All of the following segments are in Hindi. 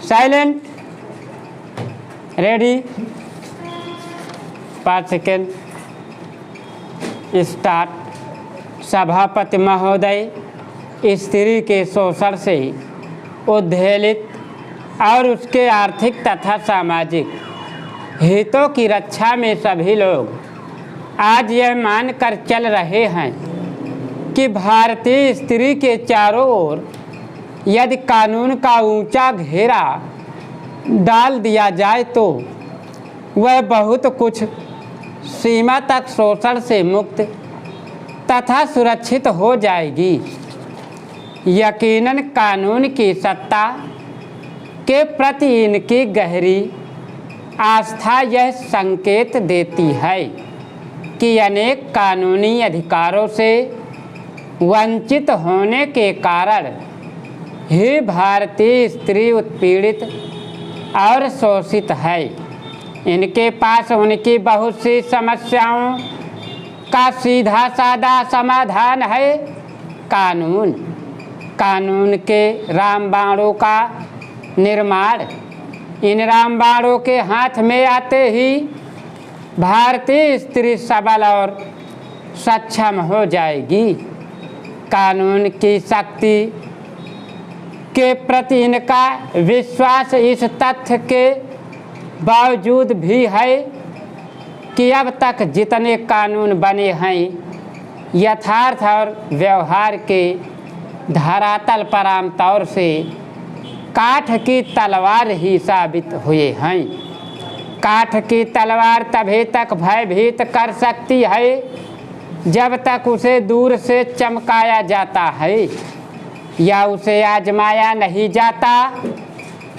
Silent, ready, 5 second, start. सभापति महोदय, स्त्री के शोषण से उद्वेलित और उसके आर्थिक तथा सामाजिक हितों की रक्षा में सभी लोग आज यह मानकर चल रहे हैं कि भारतीय स्त्री के चारों ओर यदि कानून का ऊंचा घेरा डाल दिया जाए तो वह बहुत कुछ सीमा तक शोषण से मुक्त तथा सुरक्षित हो जाएगी। यकीनन कानून की सत्ता के प्रति इनकी गहरी आस्था यह संकेत देती है कि अनेक कानूनी अधिकारों से वंचित होने के कारण ही भारतीय स्त्री उत्पीड़ित और शोषित है। इनके पास उनकी बहुत सी समस्याओं का सीधा साधा समाधान है कानून। कानून के रामबाणों का निर्माण इन रामबाणों के हाथ में आते ही भारतीय स्त्री सबल और सक्षम हो जाएगी। कानून की शक्ति के प्रति इनका विश्वास इस तथ्य के बावजूद भी है कि अब तक जितने कानून बने हैं यथार्थ और व्यवहार के धरातल पर आमतौर से काठ की तलवार ही साबित हुए हैं। काठ की तलवार तभी तक भयभीत कर सकती है जब तक उसे दूर से चमकाया जाता है या उसे आजमाया नहीं जाता।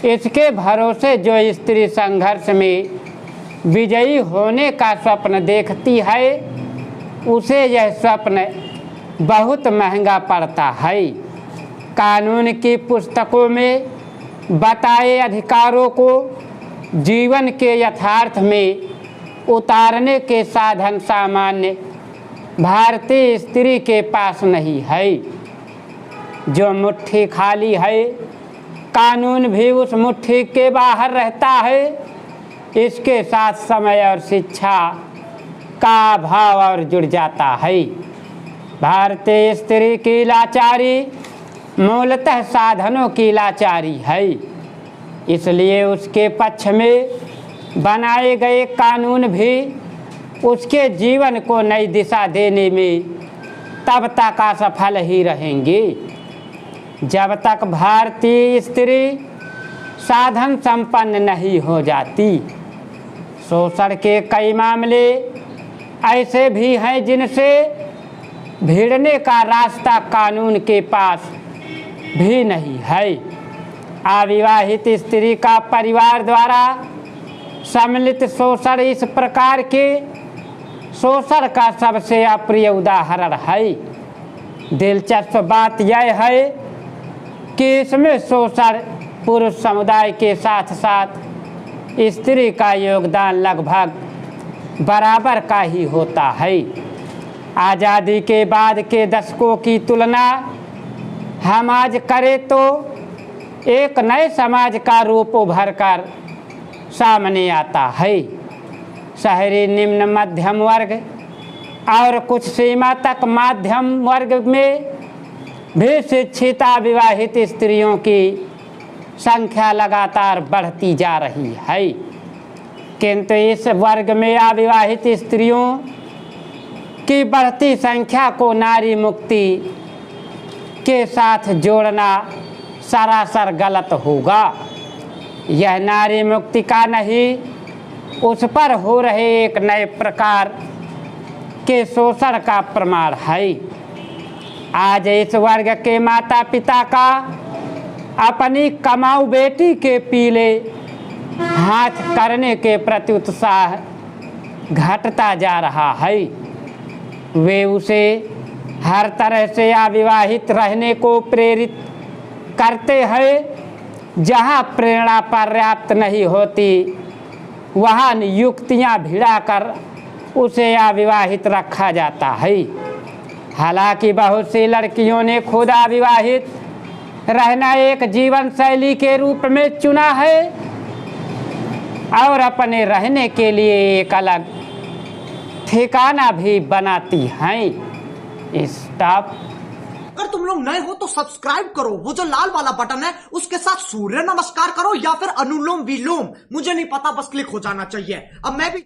इसके भरोसे जो स्त्री संघर्ष में विजयी होने का स्वप्न देखती है उसे यह स्वप्न बहुत महंगा पड़ता है। कानून की पुस्तकों में बताए अधिकारों को जीवन के यथार्थ में उतारने के साधन सामान्य भारतीय स्त्री के पास नहीं है। जो मुट्ठी खाली है कानून भी उस मुट्ठी के बाहर रहता है। इसके साथ समय और शिक्षा का अभाव और जुड़ जाता है। भारतीय स्त्री की लाचारी मूलतः साधनों की लाचारी है। इसलिए उसके पक्ष में बनाए गए कानून भी उसके जीवन को नई दिशा देने में तब तक असफल ही रहेंगे जब तक भारतीय स्त्री साधन संपन्न नहीं हो जाती। शोषण के कई मामले ऐसे भी हैं जिनसे भिड़ने का रास्ता कानून के पास भी नहीं है। अविवाहित स्त्री का परिवार द्वारा सम्मिलित शोषण इस प्रकार के शोषण का सबसे अप्रिय उदाहरण है। दिलचस्प बात यह है कि इसमें शोषण पुरुष समुदाय के साथ साथ स्त्री का योगदान लगभग बराबर का ही होता है। आज़ादी के बाद के दशकों की तुलना हम आज करें तो एक नए समाज का रूप उभर कर सामने आता है। शहरी निम्न मध्यम वर्ग और कुछ सीमा तक मध्यम वर्ग में भी शिक्षित अविवाहित स्त्रियों की संख्या लगातार बढ़ती जा रही है। किंतु इस वर्ग में अविवाहित स्त्रियों की बढ़ती संख्या को नारी मुक्ति के साथ जोड़ना सरासर गलत होगा। यह नारी मुक्ति का नहीं, उस पर हो रहे एक नए प्रकार के शोषण का प्रमाण है। आज इस वर्ग के माता पिता का अपनी कमाऊ बेटी के पीले हाथ करने के प्रति उत्साह घटता जा रहा है। वे उसे हर तरह से अविवाहित रहने को प्रेरित करते हैं। जहाँ प्रेरणा पर्याप्त नहीं होती वहाँ नियुक्तियाँ भिड़ाकर उसे अविवाहित रखा जाता है। हालांकि बहुत सी लड़कियों ने खुद अविवाहित रहना एक जीवन शैली के रूप में चुना है और अपने रहने के लिए एक अलग ठिकाना भी बनाती हैं। स्टॉप। अगर तुम लोग नए हो तो सब्सक्राइब करो, वो जो लाल वाला बटन है उसके साथ सूर्य नमस्कार करो या फिर अनुलोम विलोम, मुझे नहीं पता, बस क्लिक हो जाना चाहिए। अब मैं भी